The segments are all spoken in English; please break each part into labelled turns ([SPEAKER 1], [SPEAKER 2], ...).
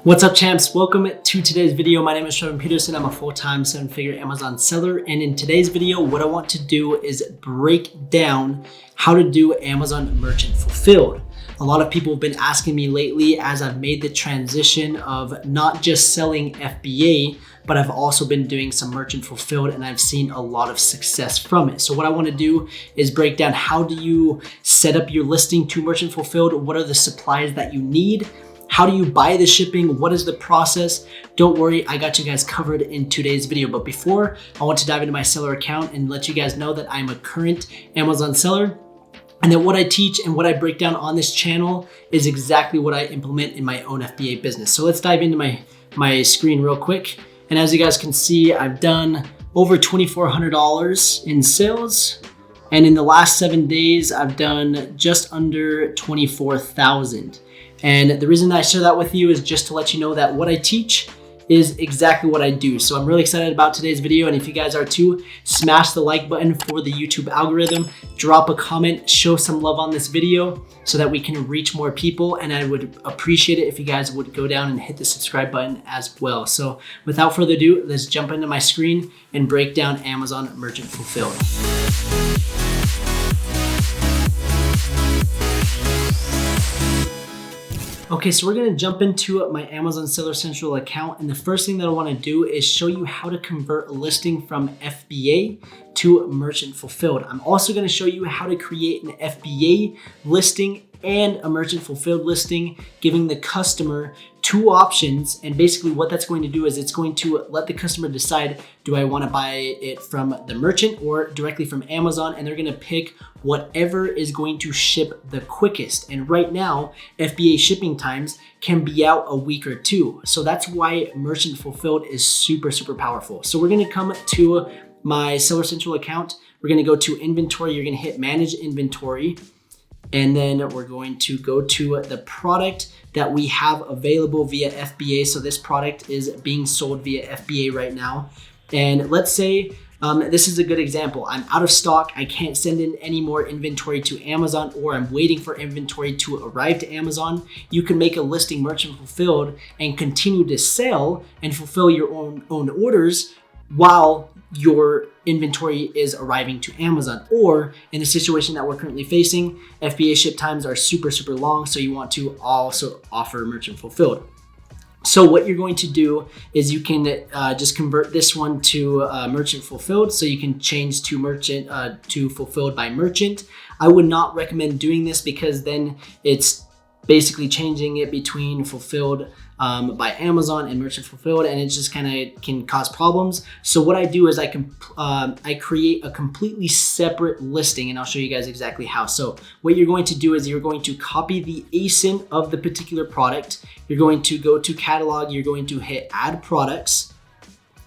[SPEAKER 1] What's up, champs? Welcome to today's video. My name is Trevor Peterson. I'm a full-time seven-figure Amazon seller. And in today's video, what I want to do is break down how to do Amazon Merchant Fulfilled. A lot of people have been asking me lately as I've made the transition of not just selling FBA, but I've also been doing some Merchant Fulfilled and I've seen a lot of success from it. So what I want to do is break down how do you set up your listing to Merchant Fulfilled? What are the supplies that you need? How do you buy the shipping? What is the process? Don't worry, I got you guys covered in today's video. But before, I want to dive into my seller account and let you guys know that I'm a current Amazon seller and that what I teach and what I break down on this channel is exactly what I implement in my own FBA business. So let's dive into my screen real quick. And as you guys can see, I've done over $2,400 in sales. And in the last 7 days, I've done just under 24,000. And the reason I share that with you is just to let you know that what I teach is exactly what I do. So I'm really excited about today's video. And if you guys are too, smash the like button for the YouTube algorithm, drop a comment, show some love on this video so that we can reach more people. And I would appreciate it if you guys would go down and hit the subscribe button as well. So without further ado, let's jump into my screen and break down Amazon Merchant Fulfilled. Okay, so we're gonna jump into my Amazon Seller Central account. And the first thing that I wanna do is show you how to convert a listing from FBA to Merchant Fulfilled. I'm also gonna show you how to create an FBA listing and a Merchant Fulfilled listing, giving the customer two options. And basically what that's going to do is it's going to let the customer decide, do I wanna buy it from the merchant or directly from Amazon? And they're gonna pick whatever is going to ship the quickest. And right now, FBA shipping times can be out a week or two. So that's why Merchant Fulfilled is super, super powerful. So we're gonna come to my Seller Central account. We're gonna go to inventory. You're gonna hit manage inventory. And then we're going to go to the product that we have available via FBA. So this product is being sold via FBA right now. And let's say this is a good example. I'm out of stock. I can't send in any more inventory to Amazon, or I'm waiting for inventory to arrive to Amazon. You can make a listing Merchant Fulfilled and continue to sell and fulfill your own orders while your inventory is arriving to Amazon. Or in the situation that we're currently facing, FBA ship times are super, super long. So you want to also offer Merchant Fulfilled. So what you're going to do is you can just convert this one to Merchant Fulfilled. So you can change to merchant to fulfilled by merchant. I would not recommend doing this because then it's basically changing it between fulfilled by Amazon and Merchant Fulfilled, and it just kind of can cause problems. So what I do is I create a completely separate listing, and I'll show you guys exactly how. So what you're going to do is you're going to copy the ASIN of the particular product. You're going to go to catalog, you're going to hit add products,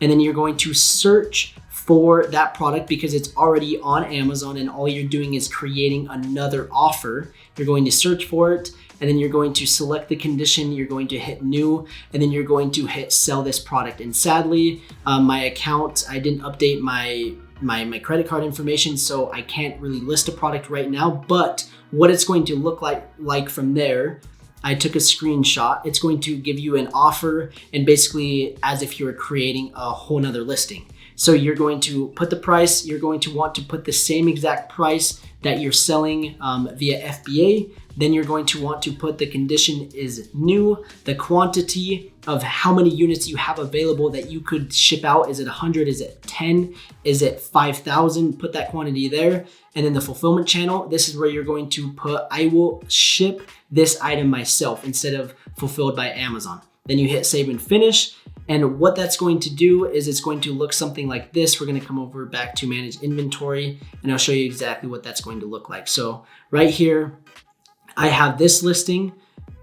[SPEAKER 1] and then you're going to search for that product because it's already on Amazon and all you're doing is creating another offer. You're going to search for it, and then you're going to select the condition, you're going to hit new, and then you're going to hit sell this product. And sadly, my account, I didn't update my credit card information, so I can't really list a product right now, but what it's going to look like from there, I took a screenshot. It's going to give you an offer and basically as if you were creating a whole nother listing. So you're going to put the price, you're going to want to put the same exact price that you're selling via FBA. Then you're going to want to put the condition is new, the quantity of how many units you have available that you could ship out. Is it 100? Is it 10? Is it 5,000? Put that quantity there. And then the fulfillment channel, this is where you're going to put, I will ship this item myself instead of fulfilled by Amazon. Then you hit save and finish. And what that's going to do is it's going to look something like this. We're going to come over back to manage inventory and I'll show you exactly what that's going to look like. So right here, I have this listing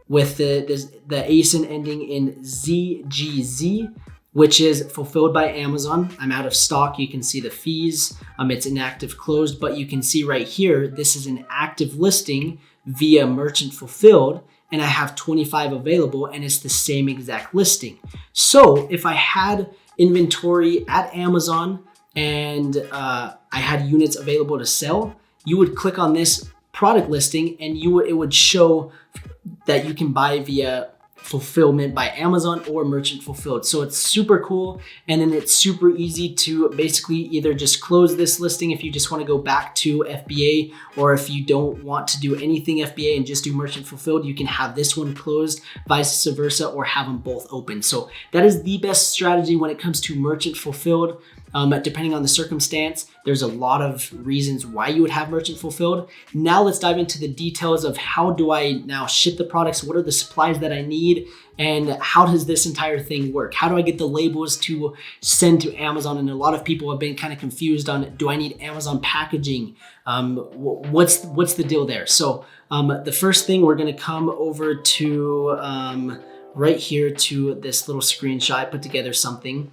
[SPEAKER 1] with the ASIN ending in ZGZ, which is fulfilled by Amazon. I'm out of stock. You can see the fees. It's inactive closed, but you can see right here, this is an active listing via Merchant Fulfilled. And I have 25 available and it's the same exact listing. So if I had inventory at Amazon and I had units available to sell, you would click on this product listing and it would show that you can buy via fulfillment by Amazon or merchant fulfilled. So it's super cool. And then it's super easy to basically either just close this listing if you just want to go back to FBA, or if you don't want to do anything FBA and just do merchant fulfilled, you can have this one closed, vice versa, or have them both open. So that is the best strategy when it comes to merchant fulfilled. Depending on the circumstance, there's a lot of reasons why you would have merchant fulfilled. Now let's dive into the details of how do I now ship the products, what are the supplies that I need, and how does this entire thing work? How do I get the labels to send to Amazon? And a lot of people have been kind of confused on, do I need Amazon packaging? What's the deal there? So the first thing, we're gonna come over to right here to this little screenshot. I put together something.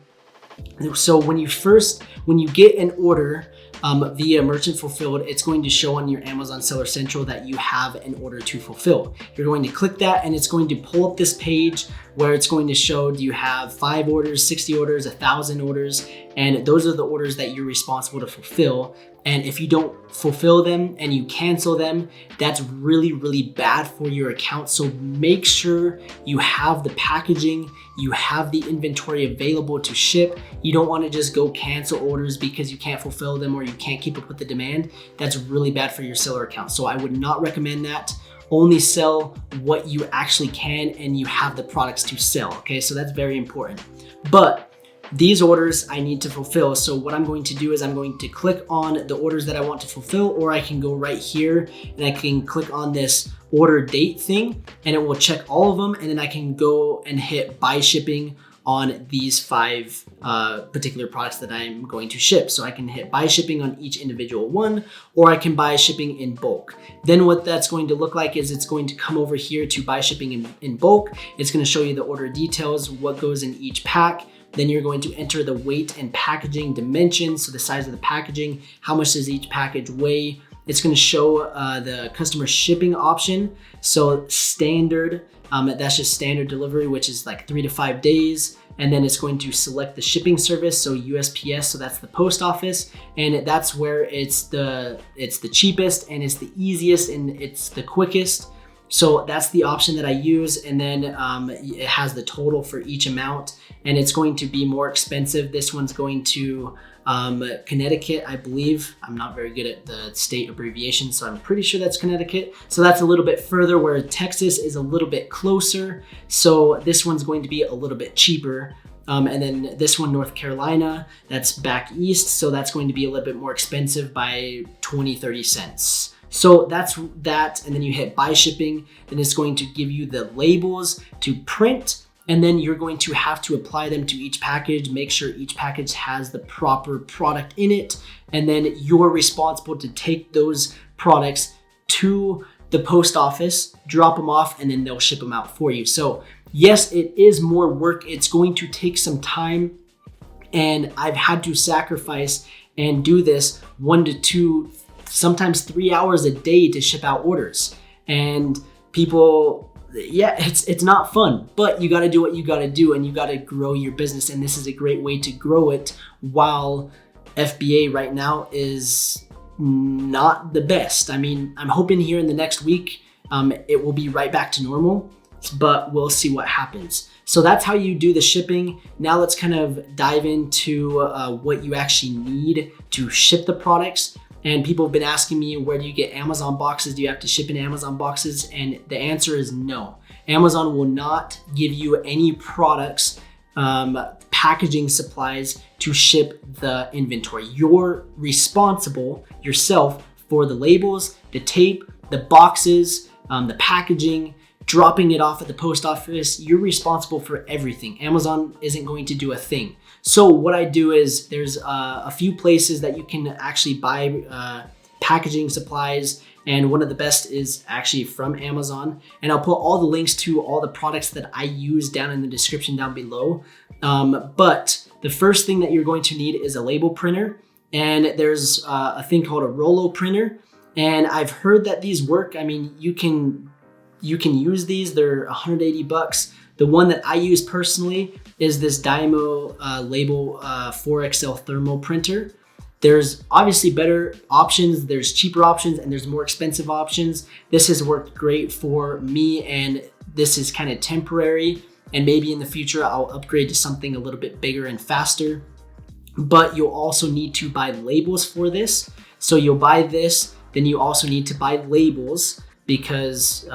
[SPEAKER 1] So when you get an order via merchant fulfilled, it's going to show on your Amazon Seller Central that you have an order to fulfill. You're going to click that and it's going to pull up this page where it's going to show, do you have 5 orders, 60 orders, 1,000 orders? And those are the orders that you're responsible to fulfill. And if you don't fulfill them and you cancel them, that's really, really bad for your account. So make sure you have the packaging, you have the inventory available to ship. You don't want to just go cancel orders because you can't fulfill them or you can't keep up with the demand. That's really bad for your seller account. So I would not recommend that. Only sell what you actually can and you have the products to sell, okay? So that's very important. But these orders I need to fulfill. So what I'm going to do is I'm going to click on the orders that I want to fulfill, or I can go right here and I can click on this order date thing and it will check all of them. And then I can go and hit buy shipping on these 5 particular products that I'm going to ship. So I can hit buy shipping on each individual one, or I can buy shipping in bulk. Then what that's going to look like is it's going to come over here to buy shipping in bulk. It's going to show you the order details, what goes in each pack. Then you're going to enter the weight and packaging dimensions, so the size of the packaging, how much does each package weigh. It's going to show the customer shipping option. So standard, that's just standard delivery, which is like 3 to 5 days. And then it's going to select the shipping service, so USPS, so that's the post office, and that's where it's the cheapest and it's the easiest and it's the quickest. So that's the option that I use. And then it has the total for each amount, and it's going to be more expensive. This one's going to Connecticut, I believe. I'm not very good at the state abbreviation, so I'm pretty sure that's Connecticut. So that's a little bit further, where Texas is a little bit closer. So this one's going to be a little bit cheaper. And then this one, North Carolina, that's back east. So that's going to be a little bit more expensive by 20-30 cents. So that's that. And then you hit buy shipping, then it's going to give you the labels to print. And then you're going to have to apply them to each package, make sure each package has the proper product in it. And then you're responsible to take those products to the post office, drop them off, and then they'll ship them out for you. So yes, it is more work. It's going to take some time. And I've had to sacrifice and do this 1 to 2, sometimes 3 hours a day to ship out orders. And people, yeah, it's not fun, but you got to do what you got to do, and you got to grow your business. And this is a great way to grow it while FBA right now is not the best. I mean, I'm hoping here in the next week, it will be right back to normal, but we'll see what happens. So that's how you do the shipping. Now let's kind of dive into what you actually need to ship the products. And people have been asking me, where do you get Amazon boxes? Do you have to ship in Amazon boxes? And the answer is no. Amazon will not give you any products, packaging supplies to ship the inventory. You're responsible yourself for the labels, the tape, the boxes, the packaging, dropping it off at the post office. You're responsible for everything. Amazon isn't going to do a thing. So what I do is there's a few places that you can actually buy packaging supplies, and one of the best is actually from Amazon. And I'll put all the links to all the products that I use down in the description down below. But the first thing that you're going to need is a label printer, and there's a thing called a Rollo printer. And I've heard that these work. I mean, you can use these. They're $180. The one that I use personally is this Dymo Label 4XL thermal printer. There's obviously better options, there's cheaper options, and there's more expensive options. This has worked great for me, and this is kind of temporary, and maybe in the future I'll upgrade to something a little bit bigger and faster. But you'll also need to buy labels for this. So you'll buy this, then you also need to buy labels because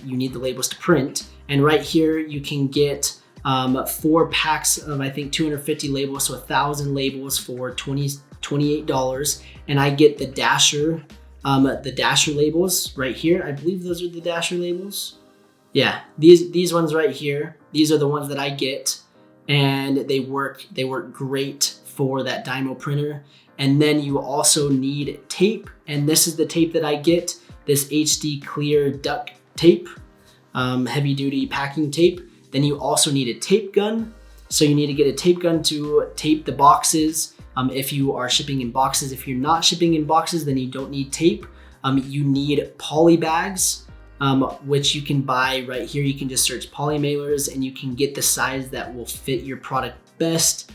[SPEAKER 1] you need the labels to print. And right here you can get 4 packs of, I think, 250 labels, so 1,000 labels for $28. And I get the Dasher labels right here. I believe those are the Dasher labels. Yeah, these ones right here. These are the ones that I get, and they work great for that Dymo printer. And then you also need tape, and this is the tape that I get, this HD clear duct tape, heavy duty packing tape. Then you also need a tape gun. So you need to get a tape gun to tape the boxes if you are shipping in boxes. If you're not shipping in boxes, then you don't need tape. You need poly bags, which you can buy right here. You can just search poly mailers and you can get the size that will fit your product best.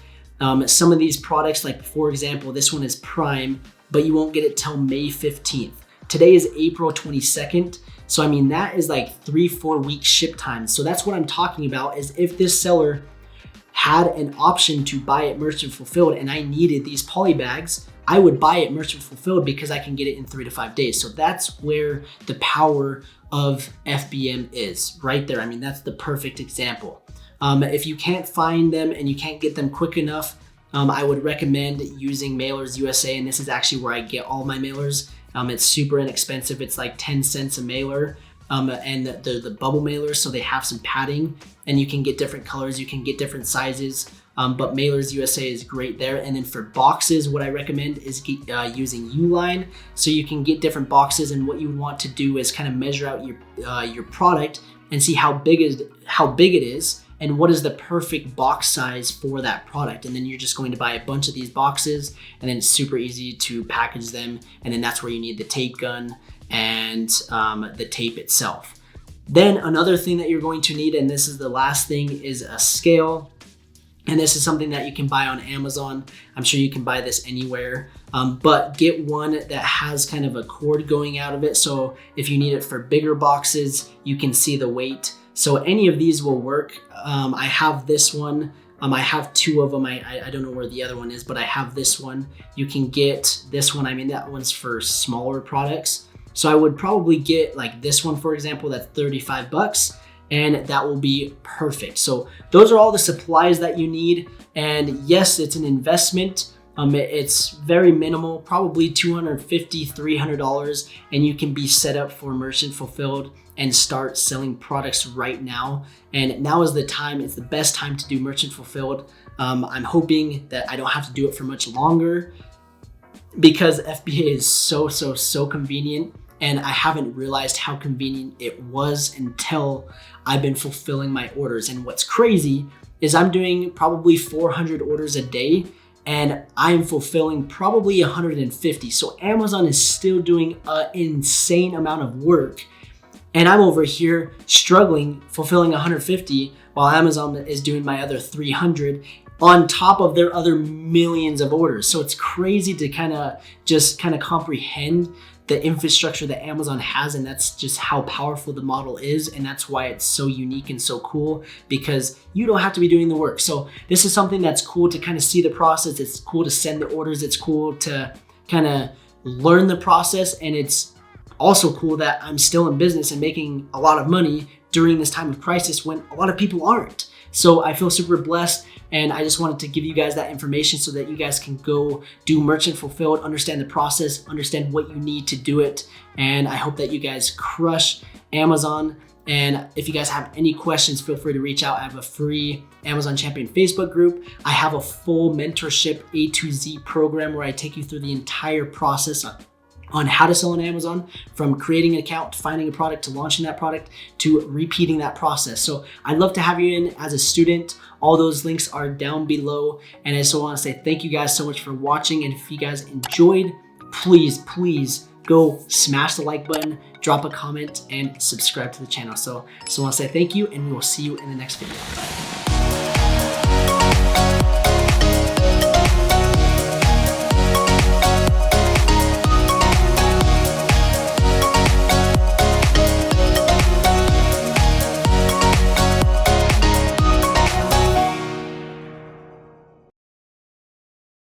[SPEAKER 1] Some of these products, like for example, this one is Prime, but you won't get it till May 15th. Today is April 22nd. So I mean, that is like 3-4 week ship time. So that's what I'm talking about, is if this seller had an option to buy it merchant fulfilled and I needed these poly bags, I would buy it merchant fulfilled because I can get it in 3 to 5 days. So that's where the power of FBM is right there. I mean, that's the perfect example. If you can't find them and you can't get them quick enough, I would recommend using Mailers USA, and this is actually where I get all my mailers. It's super inexpensive. It's like 10 cents a mailer, and the bubble mailers, so they have some padding, and you can get different colors, you can get different sizes, but Mailers USA is great there. And then for boxes, what I recommend is using Uline, so you can get different boxes, and what you want to do is kind of measure out your product and see how big it is, and what is the perfect box size for that product. And then you're just going to buy a bunch of these boxes, and then it's super easy to package them. And then that's where you need the tape gun and the tape itself. Then another thing that you're going to need, and this is the last thing, is a scale. And this is something that you can buy on Amazon. I'm sure you can buy this anywhere, but get one that has kind of a cord going out of it. So if you need it for bigger boxes, you can see the weight. So any of these will work. I have this one. I have 2 of them. I don't know where the other one is, but I have this one. You can get this one. I mean, that one's for smaller products. So I would probably get like this one, for example, that's $35, and that will be perfect. So those are all the supplies that you need. And yes, it's an investment. It's very minimal, probably $250, $300, and you can be set up for merchant fulfilled and start selling products right now. And now is the time. It's the best time to do merchant fulfilled. I'm hoping that I don't have to do it for much longer because FBA is so convenient, and I haven't realized how convenient it was until I've been fulfilling my orders. And what's crazy is I'm doing probably 400 orders a day, and I'm fulfilling probably 150. So Amazon is still doing an insane amount of work, and I'm over here struggling fulfilling 150 while Amazon is doing my other 300 on top of their other millions of orders. So it's crazy to kind of comprehend the infrastructure that Amazon has, and that's just how powerful the model is, and that's why it's so unique and so cool, because you don't have to be doing the work. So this is something that's cool to kind of see the process. It's cool to send the orders. It's cool to kind of learn the process, and it's also cool that I'm still in business and making a lot of money during this time of crisis when a lot of people aren't. So I feel super blessed, and I just wanted to give you guys that information so that you guys can go do merchant fulfilled, understand the process, understand what you need to do it. And I hope that you guys crush Amazon. And if you guys have any questions, feel free to reach out. I have a free Amazon Champion Facebook group. I have a full mentorship A to Z program where I take you through the entire process on how to sell on Amazon, from creating an account, to finding a product, to launching that product, to repeating that process. So I'd love to have you in as a student. All those links are down below. And I just want to say thank you guys so much for watching. And if you guys enjoyed, please go smash the like button, drop a comment, and subscribe to the channel. So I want to say thank you, and we will see you in the next video. Bye.